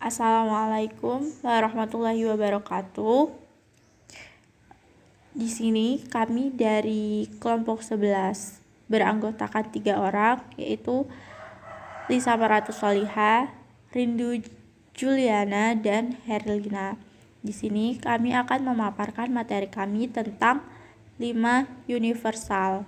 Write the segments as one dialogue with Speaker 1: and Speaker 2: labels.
Speaker 1: Assalamualaikum warahmatullahi wabarakatuh. Di sini kami dari kelompok 11 beranggotakan 3 orang, yaitu Lisa Maratus Soliha, Rindu Juliana, dan Herlina. Di sini kami akan memaparkan materi kami tentang 5 universal.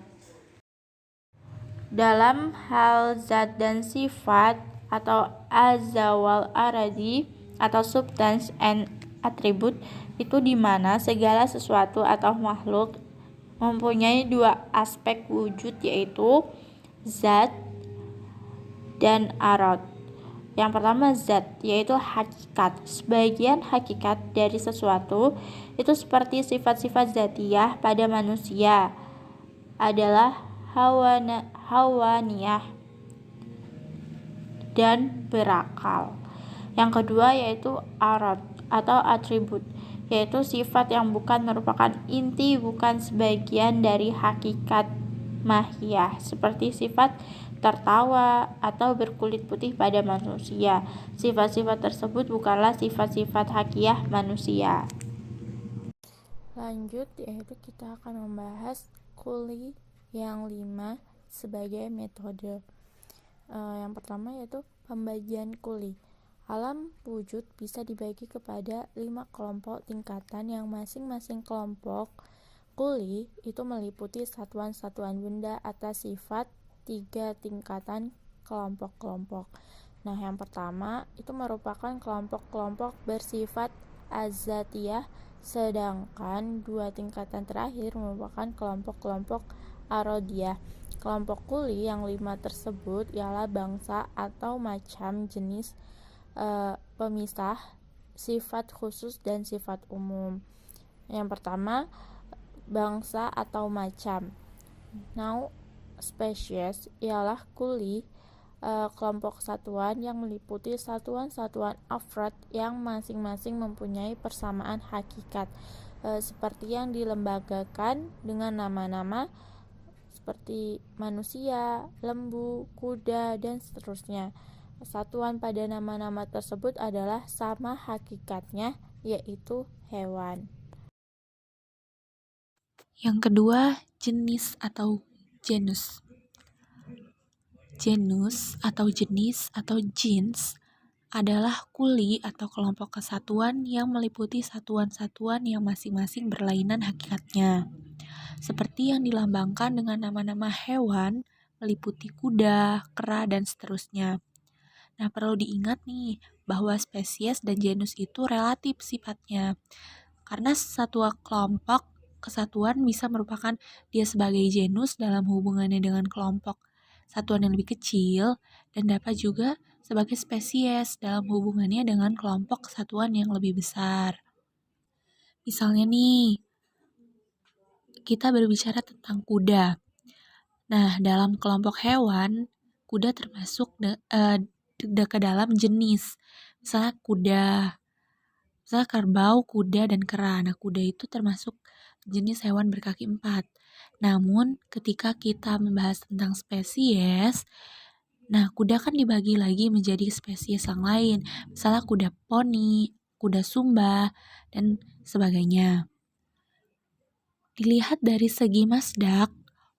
Speaker 1: Dalam hal zat dan sifat atau azawal aradi atau substance and attribute, itu di mana segala sesuatu atau makhluk mempunyai dua aspek wujud, yaitu zat dan arad. Yang pertama zat, yaitu hakikat. Sebagian hakikat dari sesuatu itu seperti sifat-sifat zatiyah pada manusia adalah hawaniyah dan berakal. Yang kedua yaitu arad atau atribut, yaitu sifat yang bukan merupakan inti, bukan sebagian dari hakikat mahiyah, seperti sifat tertawa atau berkulit putih pada manusia. Sifat-sifat tersebut bukanlah sifat-sifat hakiyah manusia. Lanjut, yaitu kita akan membahas kuli yang 5 sebagai metode. Yang pertama yaitu pembagian kuli. Alam wujud bisa dibagi kepada 5 kelompok tingkatan yang masing-masing kelompok kuli itu meliputi satuan-satuan benda atas sifat 3 tingkatan kelompok-kelompok. Nah, yang pertama itu merupakan kelompok-kelompok bersifat azatiyah, sedangkan 2 tingkatan terakhir merupakan kelompok-kelompok arodiyah. Kelompok kuli yang 5 tersebut ialah bangsa atau macam, jenis, pemisah, sifat khusus, dan sifat umum. Yang pertama, bangsa atau macam. Now, species ialah kuli, kelompok satuan yang meliputi satuan-satuan afrad yang masing-masing mempunyai persamaan hakikat, seperti yang dilembagakan dengan nama-nama seperti manusia, lembu, kuda, dan seterusnya. Satuan pada nama-nama tersebut adalah sama hakikatnya, yaitu hewan.
Speaker 2: Yang kedua, jenis atau genus. Genus atau jenis atau jeans adalah kuli atau kelompok kesatuan yang meliputi satuan-satuan yang masing-masing berlainan hakikatnya. Seperti yang dilambangkan dengan nama-nama hewan, meliputi kuda, kera, dan seterusnya. Nah, perlu diingat nih, bahwa spesies dan genus itu relatif sifatnya. Karena satu kelompok kesatuan bisa merupakan dia sebagai genus dalam hubungannya dengan kelompok satuan yang lebih kecil, dan dapat juga sebagai spesies dalam hubungannya dengan kelompok kesatuan yang lebih besar. Misalnya nih, kita berbicara tentang kuda. Nah, dalam kelompok hewan, kuda termasuk ke dalam jenis. Misalnya kerbau, kuda, dan kera. Nah, kuda itu termasuk jenis hewan berkaki 4. Namun, ketika kita membahas tentang spesies, nah, kuda kan dibagi lagi menjadi spesies yang lain. Misalnya kuda poni, kuda sumba, dan sebagainya. Dilihat dari segi masdak,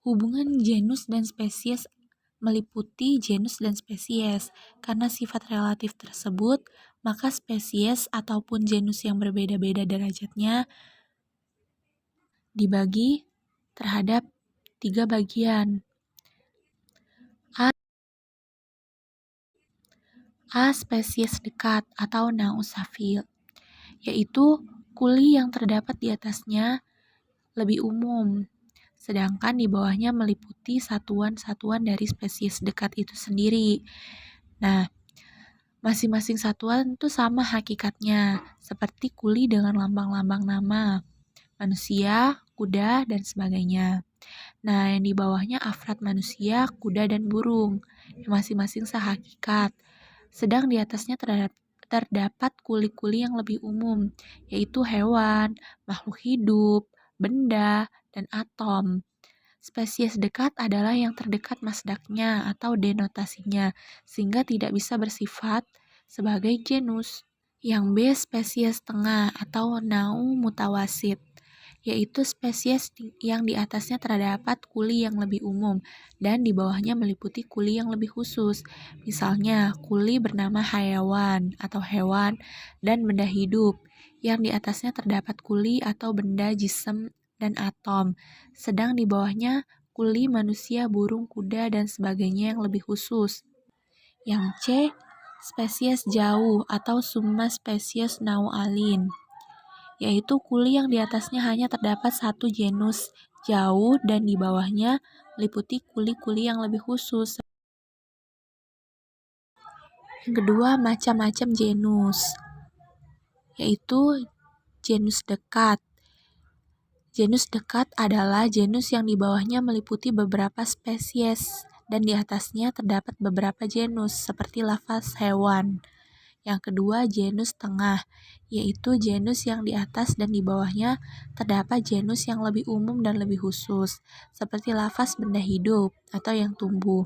Speaker 2: hubungan genus dan spesies meliputi genus dan spesies. Karena sifat relatif tersebut, maka spesies ataupun genus yang berbeda-beda derajatnya dibagi terhadap 3 bagian. A. Spesies dekat atau nausafil, yaitu kuli yang terdapat di atasnya lebih umum, sedangkan di bawahnya meliputi satuan-satuan dari spesies dekat itu sendiri. Nah, masing-masing satuan itu sama hakikatnya, seperti kuli dengan lambang-lambang nama, manusia, kuda, dan sebagainya. Nah, yang di bawahnya afrad manusia, kuda, dan burung, yang masing-masing sehakikat. Sedang di atasnya terdapat kuli-kuli yang lebih umum, yaitu hewan, makhluk hidup, benda, dan atom. Spesies dekat adalah yang terdekat masdaknya atau denotasinya, sehingga tidak bisa bersifat sebagai genus. Yang B, spesies tengah atau nau mutawasit, yaitu spesies yang di atasnya terdapat kuli yang lebih umum dan di bawahnya meliputi kuli yang lebih khusus. Misalnya, kuli bernama hayawan atau hewan dan benda hidup, yang di atasnya terdapat kuli atau benda jism dan atom, sedang di bawahnya kuli manusia, burung, kuda, dan sebagainya yang lebih khusus. Yang C, spesies jauh atau summa spesies nau'alin, yaitu kuli yang di atasnya hanya terdapat satu genus jauh dan di bawahnya meliputi kuli-kuli yang lebih khusus. Yang kedua, macam-macam genus, yaitu genus dekat. Genus dekat adalah genus yang di bawahnya meliputi beberapa spesies dan di atasnya terdapat beberapa genus seperti lafaz hewan. Yang kedua, genus tengah, yaitu genus yang di atas dan di bawahnya terdapat genus yang lebih umum dan lebih khusus, seperti lafaz benda hidup atau yang tumbuh.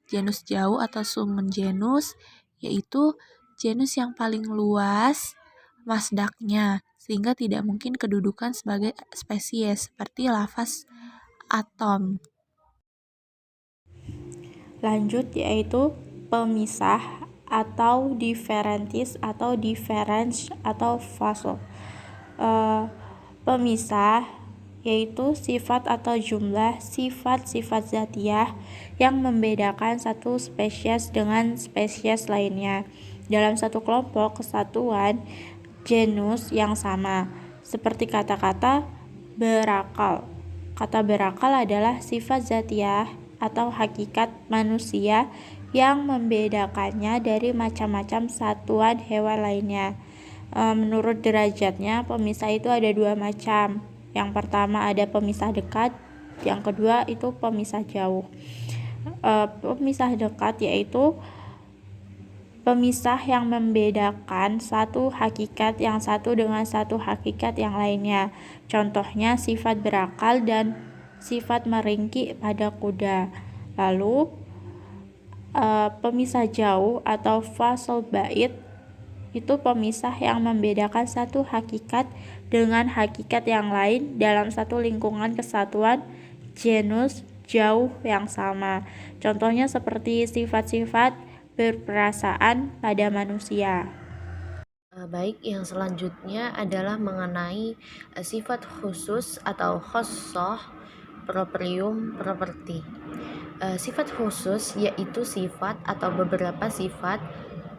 Speaker 2: Genus jauh atau summen genus, yaitu genus yang paling luas masdaknya, sehingga tidak mungkin kedudukan sebagai spesies, seperti lafaz atom.
Speaker 1: Lanjut, yaitu pemisah atau diferentis atau difference atau fasal. Pemisah yaitu sifat atau jumlah sifat-sifat zatiah yang membedakan satu spesies dengan spesies lainnya dalam satu kelompok kesatuan genus yang sama, seperti kata-kata berakal. Kata berakal adalah sifat zatiah atau hakikat manusia yang membedakannya dari macam-macam satuan hewan lainnya. Menurut derajatnya, pemisah itu ada dua macam. Yang pertama ada pemisah dekat, yang kedua itu pemisah jauh. Pemisah dekat yaitu pemisah yang membedakan satu hakikat yang satu dengan satu hakikat yang lainnya. Contohnya sifat berakal dan sifat meringkik pada kuda. Lalu pemisah jauh atau fasal bait itu pemisah yang membedakan satu hakikat dengan hakikat yang lain dalam satu lingkungan kesatuan genus jauh yang sama. Contohnya seperti sifat-sifat berperasaan pada manusia.
Speaker 3: Baik, yang selanjutnya adalah mengenai sifat khusus atau khosoh proprium properti. Sifat khusus yaitu sifat atau beberapa sifat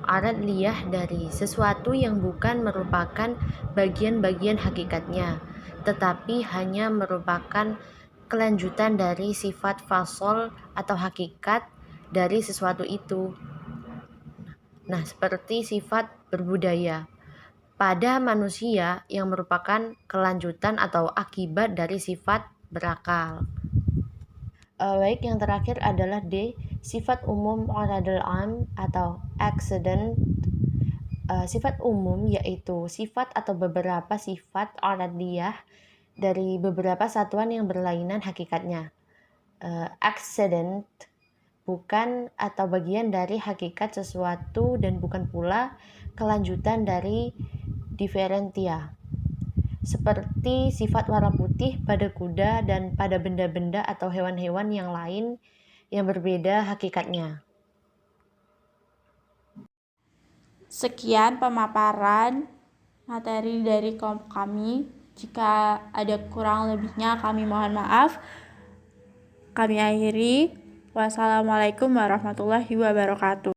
Speaker 3: aradliyah dari sesuatu yang bukan merupakan bagian-bagian hakikatnya, tetapi hanya merupakan kelanjutan dari sifat fasol atau hakikat dari sesuatu itu. Nah, seperti sifat berbudaya pada manusia yang merupakan kelanjutan atau akibat dari sifat berakal. Baik, yang terakhir adalah D, sifat umum aradul am atau accident. Sifat umum yaitu sifat atau beberapa sifat aradiyah dari beberapa satuan yang berlainan hakikatnya. Accident bukan atau bagian dari hakikat sesuatu dan bukan pula kelanjutan dari diferentia, seperti sifat warna putih pada kuda dan pada benda-benda atau hewan-hewan yang lain yang berbeda hakikatnya.
Speaker 1: Sekian pemaparan materi dari kelompok kami. Jika ada kurang lebihnya kami mohon maaf. Kami akhiri. Wassalamualaikum warahmatullahi wabarakatuh.